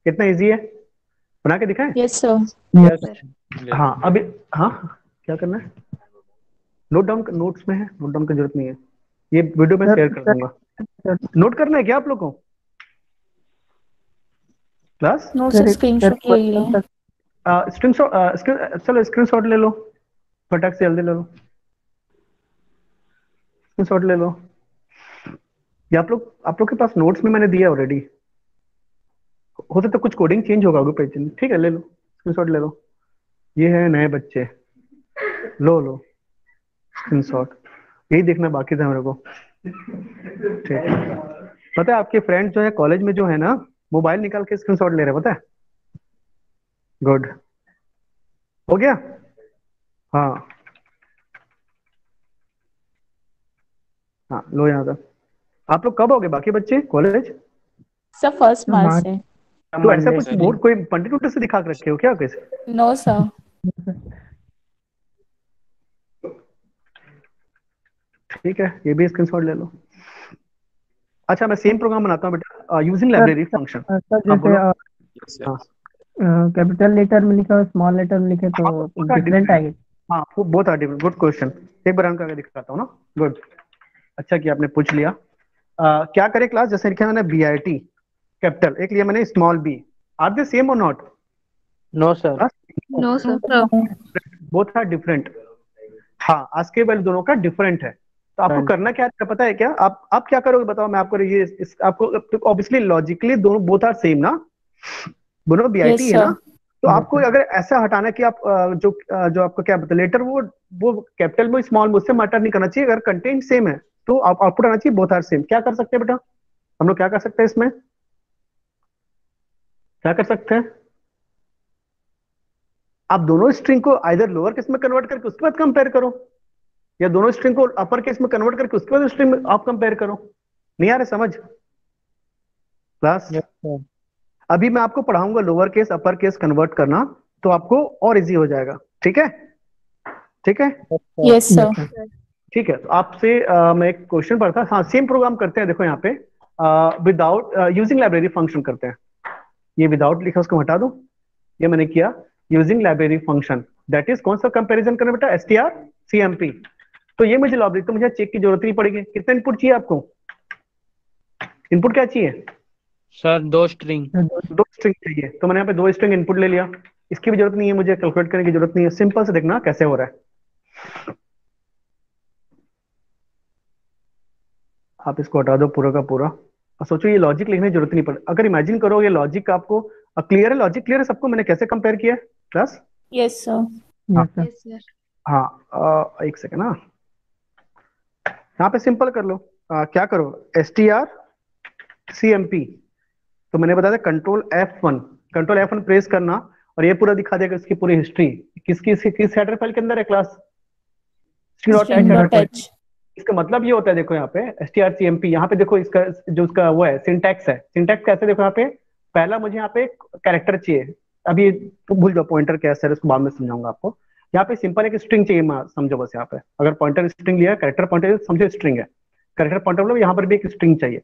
Speaker 1: कितना इजी है, बना के दिखाएं।
Speaker 2: Yes, sir.
Speaker 6: Yes sir.
Speaker 1: हाँ अभी, हाँ क्या करना है, नोट डाउन, नोट्स में है, नोट डाउन की जरूरत नहीं है, ये वीडियो में
Speaker 3: सर
Speaker 1: शेयर कर दूंगा। नोट करना है क्या आप लोग को class?
Speaker 2: No, sir.
Speaker 3: Sir
Speaker 2: Screenshot ले लिया।
Speaker 1: स्क्रीन शॉट, चलो स्क्रीन शॉट ले लो, फटाक से जल्दी ले लो, स्क्रीन शॉट ले लो। ये आप लोग के पास नोट्स में मैंने दिया ऑलरेडी, हो सकता है कुछ कोडिंग चेंज होगा पेज, ठीक है ले लो स्क्रीन शॉट ले लो। ये है नए बच्चे, लो स्क्रीन शॉट, यही देखना बाकी था मेरे को। ठीक है, पता है आपके फ्रेंड जो है कॉलेज में जो है ना, मोबाइल निकाल के स्क्रीन शॉट ले रहे हैं, पता है। गुड, हो गया। हाँ हाँ लो यहाँ तक। आप लोग कब आओगे बाकी बच्चे कॉलेज?
Speaker 2: Sir, first March से।
Speaker 1: तो ऐसा कुछ
Speaker 6: Monday
Speaker 1: बोर्ड कोई पंडित उल्टे से दिखा के रखे हो क्या कैसे?
Speaker 2: No, sir.
Speaker 1: ठीक है, ये भी स्क्रीनशॉट ले लो। अच्छा मैं सेम प्रोग्राम बनाता हूँ बेटा, यूजिंग लाइब्रेरी फंक्शन।
Speaker 3: सर जैसे
Speaker 1: हाँ
Speaker 3: कैपिटल लेटर में लिखा और स्मॉल लेटर में लिखे तो डिफरेंट आएगी।
Speaker 1: हाँ बहुत आर डिफरेंट, गुड क्वेश्चन, एक बार करके दिखाता हूँ ना। गुड, अच्छा कि आपने पूछ लिया। क्या करे क्लास, जैसे लिखा मैंने BIT कैपिटल, एक लिया मैंने small b, are they same और not?
Speaker 6: No sir.
Speaker 5: No, sir.
Speaker 1: Both are different. हाँ आज के वैल्यू दोनों का डिफरेंट है, तो आपको करना क्या है पता है क्या? आप क्या करोगे बताओ, मैं आपको ये आपको ऑब्वियसली लॉजिकली दोनों बोथ आर सेम ना, दोनों BIT
Speaker 2: Yes,
Speaker 1: है ना।
Speaker 2: sir.
Speaker 1: तो आपको अगर ऐसा हटाना है कि आप जो आपको क्या बताए लेटर वो कैपिटल में स्मॉल में, उससे मैटर नहीं करना चाहिए। अगर कंटेंट सेम है तो आप आउटपुट आना चाहिए बोथ आर सेम। क्या कर सकते हैं बेटा हम लोग, क्या कर सकते हैं इसमें, क्या कर सकते हैं? आप दोनों स्ट्रिंग को आइदर लोअर केस में कन्वर्ट करके उसके बाद कंपेयर करो, या दोनों स्ट्रिंग को अपर केस में कन्वर्ट करके उसके बाद स्ट्रिंग में आप कंपेयर करो। नहीं आ रहा समझ क्लास?
Speaker 6: Yes sir.
Speaker 1: अभी मैं आपको पढ़ाऊंगा lower case upper case convert करना, तो आपको और इजी हो जाएगा। ठीक है, ठीक है,
Speaker 2: Yes, sir.
Speaker 1: ठीक है। तो आपसे मैं एक क्वेश्चन पढ़ता, हाँ सेम प्रोग्राम करते हैं। देखो यहाँ पे विदाउट यूजिंग लाइब्रेरी फंक्शन करते हैं। ये विदाउट लिखा उसको हटा दो, ये मैंने किया using library function, that is कौन सा कंपैरिजन करना बेटा, str cmp। तो ये मुझे लाइब्रेरी, तो मुझे चेक की जरूरत नहीं पड़ेगी। कितना इनपुट चाहिए आपको, इनपुट क्या चाहिए?
Speaker 6: Sir 2 string.
Speaker 1: 2 स्ट्रिंग चाहिए, तो मैंने यहाँ पे 2 स्ट्रिंग इनपुट ले लिया। इसकी भी जरूरत नहीं है मुझे, कैलकुलेट करने की जरूरत नहीं है, सिंपल से देखना कैसे हो रहा है। आप इसको हटा दो पूरा का पूरा, और सोचो ये लॉजिक लिखने की जरूरत नहीं पड़े। अगर इमेजिन करो ये लॉजिक आपको क्लियर है, लॉजिक क्लियर है सबको, मैंने कैसे कंपेयर किया class?
Speaker 2: Yes, sir.
Speaker 3: Yes sir.
Speaker 5: Yes, sir.
Speaker 1: हाँ एक सेकंड ना, यहाँ पे सिंपल कर लो। क्या करो, str cmp, तो मैंने बताया कंट्रोल F1 प्रेस करना, और ये पूरा दिखा देगा इसकी पूरी हिस्ट्री, किस हेडर फाइल के अंदर है क्लास,
Speaker 2: String.h.
Speaker 1: इसका मतलब ये होता है, देखो यहाँ पे strcmp, यहाँ पे देखो इसका जो उसका वो है सिंटैक्स है। सिंटैक्स कैसे, देखो यहाँ पे पहला मुझे यहाँ पे कैरेक्टर चाहिए, अभी तो भूल जाओ पॉइंटर कैसे है, उसको बाद में समझाऊंगा आपको। यहाँ पे सिंपल एक स्ट्रिंग चाहिए, समझो बस। यहाँ पे अगर पॉइंटर स्ट्रिंग लिया, कैरेक्टर पॉइंटर समझो स्ट्रिंग है, कैरेक्टर पॉइंटर मतलब यहाँ पर भी एक स्ट्रिंग चाहिए।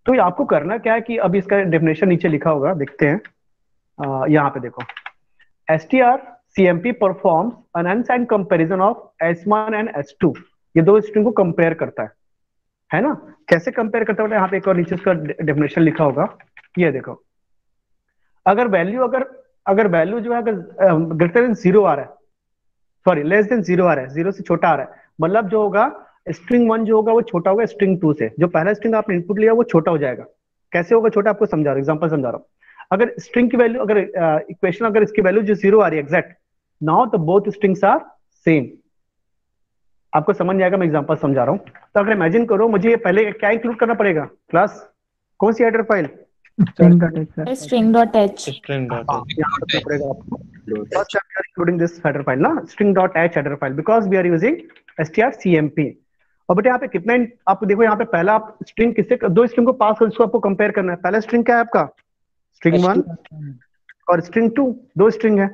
Speaker 1: तो ये आपको करना क्या है कि अब इसका डेफिनेशन नीचे लिखा होगा, देखते हैं। यहाँ पे देखो, strcmp performs an unsigned comparison of s1 and s2, ये 2 स्ट्रिंग को कंपेयर करता है ना। कैसे कंपेयर करता है, यहाँ पे एक और नीचे इसका डेफिनेशन लिखा होगा, ये देखो। अगर वैल्यू जो है अगर ग्रेटर देन 0 आ रहा है, सॉरी लेस देन 0 आ रहा है, 0 से छोटा आ रहा है, मतलब जो होगा स्ट्रिंग 1 जो होगा वो छोटा होगा स्ट्रिंग 2 से। जो पहला स्ट्रिंग आपने इनपुट लिया वो छोटा हो जाएगा। कैसे होगा छोटा, आपको समझा रहा हूं, एग्जांपल समझा रहा हूं। अगर स्ट्रिंग की वैल्यू, अगर इक्वेशन अगर इसकी वैल्यू जो 0 आ रही है exact, now the both strings are same. आपको समझ जाएगा, मैं एग्जांपल समझा रहा हूँ। तो अगर इमेजिन करो, मुझे ये पहले क्या इंक्लूड करना पड़ेगा क्लास, कौन सी header file?
Speaker 3: String.h sir.
Speaker 2: String.h.
Speaker 4: String dot
Speaker 1: यहाँ पे पड़ेगा आपको, first we are including this header file ना, string.h header file, because we are using strcmp। और बेटा यहाँ पे कितना आप देखो, यहाँ पे पहला आप स्ट्रिंग किससे, 2 स्ट्रिंग को पास कर, इसको आपको कंपेयर करना है। पहला स्ट्रिंग क्या है आपका, string 1 और string 2, 2 स्ट्रिंग है।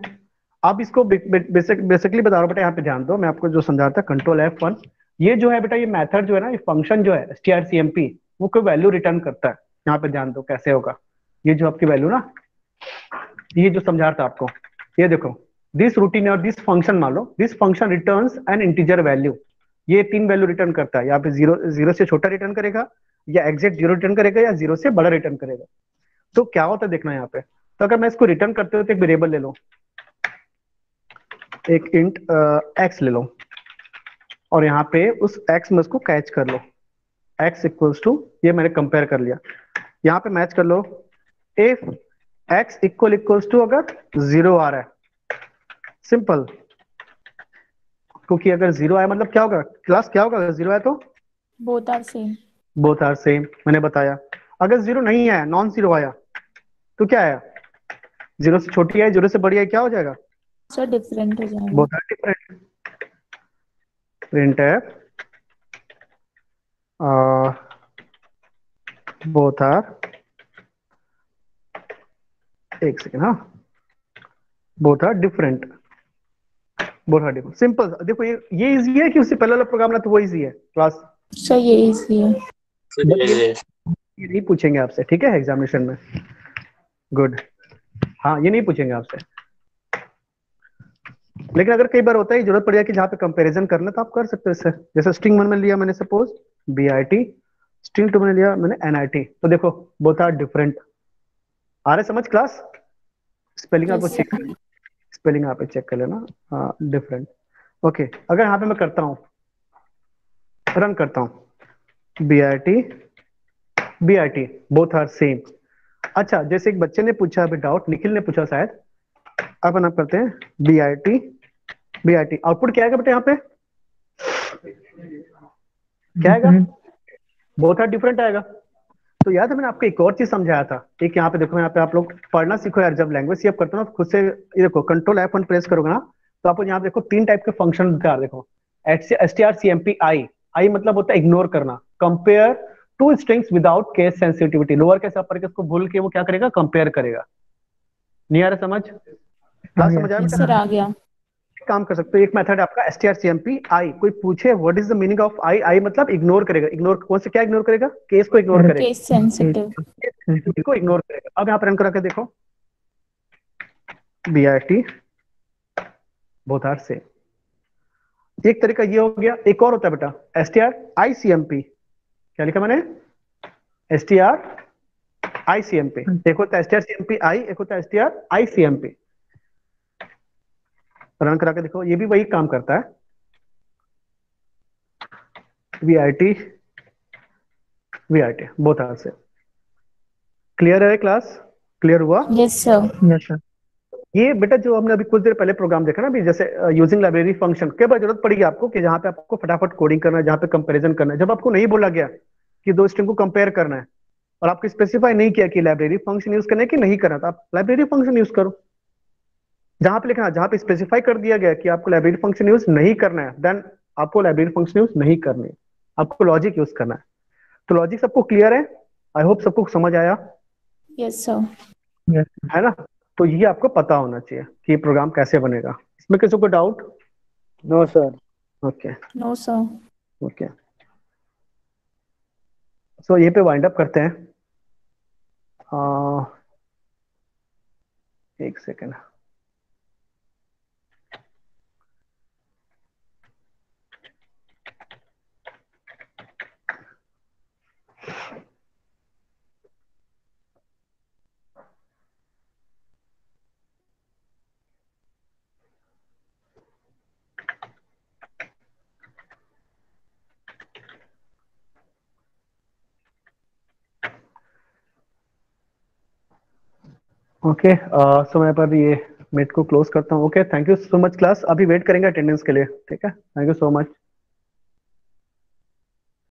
Speaker 1: आप इसको बेसिकली बता रहा हूँ बेटा, यहाँ पे ध्यान दो, मैं आपको जो समझा रहा था, कंट्रोल F1, ये जो है बेटा, ये मेथड जो है ना, ये फंक्शन जो है strcmp, वो कोई वैल्यू रिटर्न करता है। यहाँ पे ध्यान दो कैसे होगा, ये जो आपकी वैल्यू ना, ये जो समझा रहा था आपको, ये देखो, दिस रूटीन और दिस फंक्शन, मान लो this function returns an integer value, ये 3 वैल्यू रिटर्न करता है। यहाँ पे जीरो से छोटा रिटर्न करेगा, या एग्जैक्ट 0 रिटर्न करेगा, या 0 से बड़ा रिटर्न करेगा। तो क्या होता है देखना यहाँ पे, तो अगर मैं इसको रिटर्न करते हो तो एक वेरिएबल ले लो, एक इंट x ले लो, और यहाँ पे उस x में उसको कैच कर लो, x इक्वल्स टू, ये मैंने कंपेयर कर लिया, यहाँ पे मैच कर लो, इफ x इक्वल्स टू अगर 0 आ रहा है, सिंपल, क्योंकि अगर 0 आया मतलब क्या होगा क्लास, क्या होगा अगर 0 आया तो
Speaker 2: both are same.
Speaker 1: Both are same, मैंने बताया। अगर 0 नहीं आया, नॉन 0 आया, तो क्या आया, 0 से छोटी है, 0 से बड़ी है, क्या हो जाएगा,
Speaker 2: सर डिफरेंट हो जाएगा।
Speaker 1: Both are different. प्रिंट है बोथ आर, एक सेकेंड, हाँ, both are different, both are different, simple. देखो ये इजी है कि उससे पहले वाला प्रोग्राम ना, तो वो इजी है क्लास,
Speaker 2: सर ये इजी है।
Speaker 1: ये नहीं पूछेंगे आपसे, ठीक है, एग्जामिनेशन में, गुड, हाँ ये नहीं पूछेंगे आपसे। लेकिन अगर कई बार होता है जरूरत पड़ जाए कि जहाँ पे कंपैरिजन करना, तो आप कर सकते हो इससे। जैसे स्ट्रिंग 1 में लिया मैंने सपोज BIT, स्ट्रिंग 2 में लिया मैंने NIT, तो देखो बोथ आर डिफरेंट। आ रहे समझ क्लास? स्पेलिंग आपको
Speaker 2: Yes,
Speaker 1: चेक
Speaker 2: sir.
Speaker 1: कर, स्पेलिंग आप चेक कर लेना, हाँ डिफरेंट। ओके, अगर यहाँ पे मैं करता हूँ, रन करता हूँ, BIT बोथ आर सेम। अच्छा, जैसे एक बच्चे ने पूछा अभी डाउट, निखिल ने पूछा शायद, अब हम करते हैं BIT, आउटपुट क्या आएगा बेटा यहाँ पे, क्या आएगा, बोथ आर डिफरेंट आएगा। तो याद है मैंने आपको एक और चीज समझाया था, एक यहाँ पे देखो, यहाँ पे आप लोग पढ़ना सीखो यार, जब लैंग्वेज सेव करते हो ना खुद से, ये देखो कंट्रोल F1 प्रेस करोगे ना, तो आपको यहाँ पे देखो 3 टाइप के फंक्शन बता, देखो strcmp आई मतलब होता है इग्नोर करना, compare two strings without case sensitivity, lower case upper case को भूल के वो क्या करेगा, कंपेयर करेगा। नहीं आ रहा समझ, क्लास समझ आया
Speaker 2: Yes,
Speaker 1: बेटा?
Speaker 2: सर आ गया।
Speaker 1: काम कर सकते हो, एक मेथड है आपका strcmp कोई पूछे what is the meaning of I मतलब इग्नोर करेगा, इग्नोर कौन से, क्या इग्नोर करेगा, केस को इग्नोर करेगा,
Speaker 2: केस सेंसिटिव।
Speaker 1: को इग्नोर करेगा। अब यहाँ पर रन करा के देखो, BIT बोथ आर सेम, एक तरीका ये हो गया। एक और होता है बेटा stricmp, क्या लिखा मैंने, stricmp, एक होता है strcmp एक होता है stricmp। रन करा के देखो, ये भी वही काम करता है, VIT both are same. Clear है क्लास, क्लियर हुआ?
Speaker 2: Yes sir.
Speaker 3: Yes sir.
Speaker 1: ये बेटा जो हमने अभी कुछ देर पहले प्रोग्राम देखा ना, अभी जैसे यूजिंग लाइब्रेरी फंक्शन, कई बार जरूरत पड़ेगी आपको कि जहाँ पे आपको फटाफट कोडिंग करना है, जहाँ पे कंपैरिजन करना है, जब आपको नहीं बोला गया कि 2 स्ट्रिंग को कंपेयर करना है, और आपको स्पेसिफाई नहीं किया कि लाइब्रेरी फंक्शन यूज करना है कि नहीं करना, तो आप लाइब्रेरी फंक्शन यूज करो। जहां पे लिखा, जहां पे स्पेसिफाई कर दिया गया कि आपको लाइब्रेरी फंक्शन यूज नहीं करना है, देन आपको लाइब्रेरी फंक्शन यूज नहीं करनी है, आपको लॉजिक यूज करना है। तो लॉजिक सबको क्लियर है? आई होप सबको समझ आया
Speaker 2: यस सर।
Speaker 1: है ना? तो ये आपको पता होना चाहिए कि प्रोग्राम कैसे बनेगा। इसमें किसी को doubt?
Speaker 6: No sir.
Speaker 1: Okay
Speaker 2: no sir.
Speaker 1: Okay, so ये पे वाइंड अप करते हैं। एक सेकेंड, ओके, सो मैं पर ये मेट को क्लोज करता हूँ। Okay, thank you so much class, अभी वेट करेंगे अटेंडेंस के लिए, ठीक है, थैंक यू सो मच।